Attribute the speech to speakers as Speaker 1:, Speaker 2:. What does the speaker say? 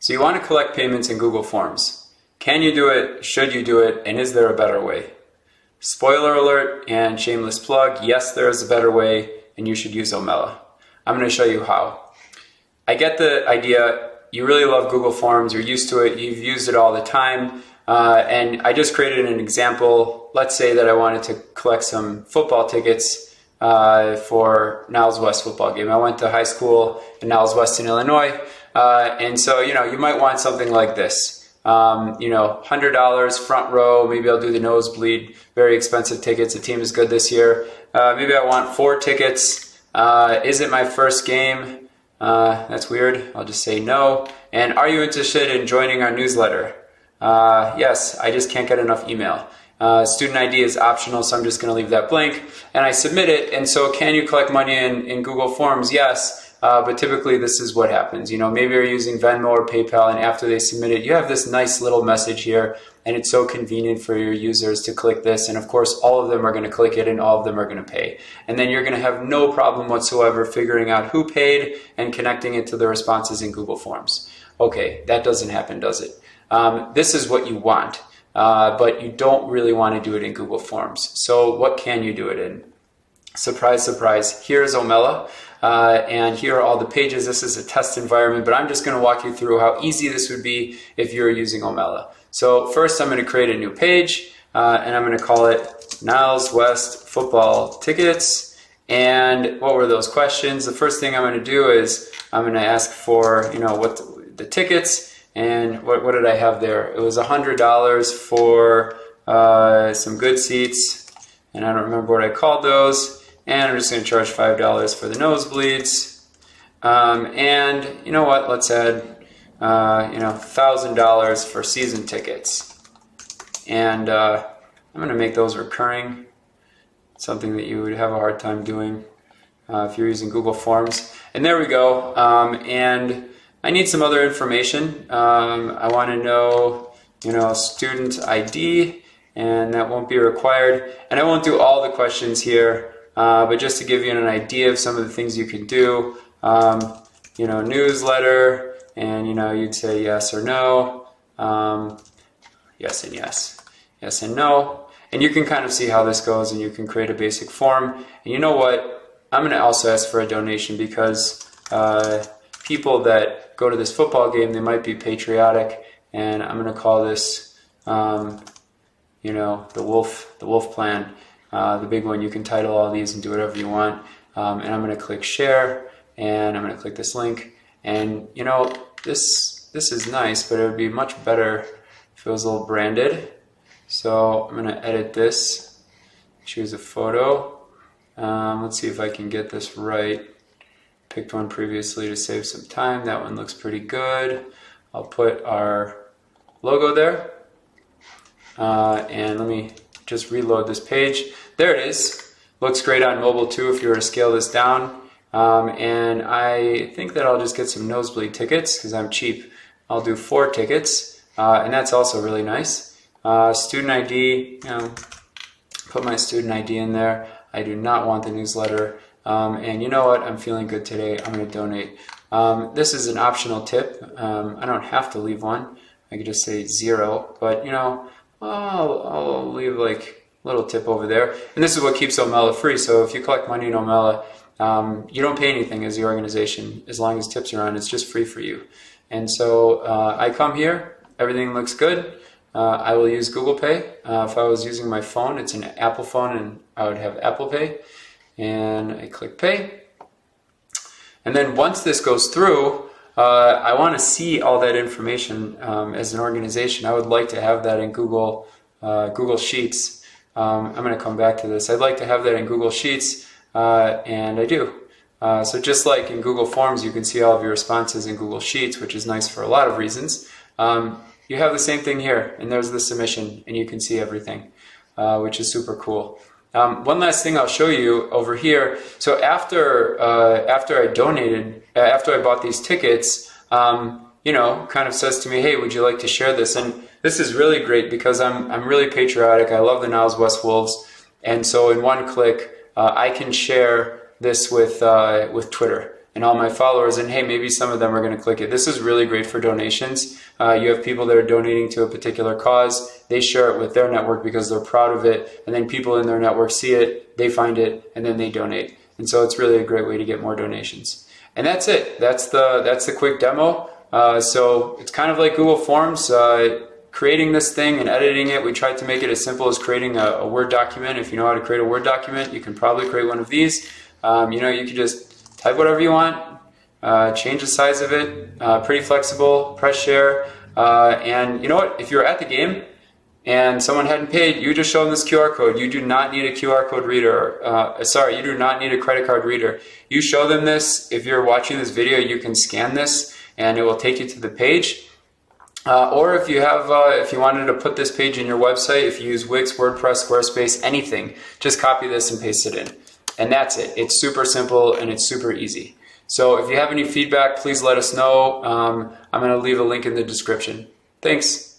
Speaker 1: So you want to collect payments in Google Forms. Can you do it? Should you do it? And is there a better way? Spoiler alert and shameless plug, yes, there is a better way, and you should use Omella. I'm going to show you how. I get the idea. You really love Google Forms. You're used to it. You've used it all the time. And I just created an example. Let's say that I wanted to collect some football tickets for Niles West football game. I went to high school in Niles West in Illinois. And so, you might want something like this. $100 front row, maybe I'll do the nosebleed, very expensive tickets. The team is good this year. Maybe I want 4 tickets. Is it my first game? That's weird. I'll just say no. And are you interested in joining our newsletter? Yes, I just can't get enough email. Student ID is optional, so I'm just going to leave that blank. And I submit it. And so can you collect money in Google Forms? Yes. But typically this is what happens. Maybe you're using Venmo or PayPal, and after they submit it, you have this nice little message here, and it's so convenient for your users to click this. And of course, all of them are going to click it, and all of them are going to pay. And then you're going to have no problem whatsoever figuring out who paid and connecting it to the responses in Google Forms. Okay, that doesn't happen, does it? This is what you want, but you don't really want to do it in Google Forms. So what can you do it in? Surprise, surprise. Here's Omella. And here are all the pages. This is a test environment, but I'm just going to walk you through how easy this would be if you're using Omella. So first I'm going to create a new page, and I'm going to call it Niles West Football Tickets. And what were those questions? The first thing I'm going to do is I'm going to ask for, what the tickets, and what did I have there? It was $100 for some good seats, and I don't remember what I called those. And I'm just going to charge $5 for the nosebleeds. And you know what? Let's add, $1,000 for season tickets. And I'm going to make those recurring. Something that you would have a hard time doing if you're using Google Forms. And there we go. And I need some other information. I want to know, student ID, and that won't be required. And I won't do all the questions here. But just to give you an idea of some of the things you can do, newsletter, and you'd say yes or no, yes and yes, yes and no, and you can kind of see how this goes, and you can create a basic form. And you know what? I'm going to also ask for a donation because people that go to this football game, they might be patriotic, and I'm going to call this, the Wolf Plan. The big one. You can title all these and do whatever you want. And I'm going to click share, and I'm going to click this link. And this is nice, but it would be much better if it was a little branded. So I'm going to edit this, choose a photo. Let's see if I can get this right. Picked one previously to save some time. That one looks pretty good. I'll put our logo there. And let me just reload this page. There it is. Looks great on mobile too if you were to scale this down. And I think that I'll just get some nosebleed tickets because I'm cheap. I'll do 4 tickets, and that's also really nice. Student ID, put my student ID in there. I do not want the newsletter. And you know what? I'm feeling good today. I'm going to donate. This is an optional tip. I don't have to leave one. I could just say 0, but I'll leave like a little tip over there. And this is what keeps Omella free. So if you collect money in Omella, you don't pay anything as the organization. As long as tips are on, it's just free for you. And so I come here, everything looks good. I will use Google Pay. If I was using my phone, it's an Apple phone, and I would have Apple Pay. And I click pay. And then once this goes through, I want to see all that information as an organization. I would like to have that in Google Sheets. I'm going to come back to this. I'd like to have that in Google Sheets, and I do. So just like in Google Forms, you can see all of your responses in Google Sheets, which is nice for a lot of reasons. You have the same thing here, and there's the submission, and you can see everything, which is super cool. One last thing I'll show you over here. So after I bought these tickets, kind of says to me, hey, would you like to share this? And this is really great because I'm really patriotic. I love the Niles West Wolves. And so in one click, I can share this with Twitter. and all my followers, and hey, maybe some of them are going to click it. This is really great for donations. You have people that are donating to a particular cause. They share it with their network because they're proud of it, and then people in their network see it, they find it, and then they donate. And so it's really a great way to get more donations. And that's it. That's the quick demo. So it's kind of like Google Forms. Creating this thing and editing it, we tried to make it as simple as creating a Word document. If you know how to create a Word document, you can probably create one of these. You can just type whatever you want, change the size of it, pretty flexible, press share. And you know what? If you're at the game and someone hadn't paid, you just show them this QR code. You do not need a QR code reader. You do not need a credit card reader. You show them this. If you're watching this video, you can scan this and it will take you to the page. Or if you have, if you wanted to put this page in your website, if you use Wix, WordPress, Squarespace, anything, just copy this and paste it in. And that's it. It's super simple and it's super easy. So if you have any feedback, please let us know. I'm going to leave a link in the description. Thanks.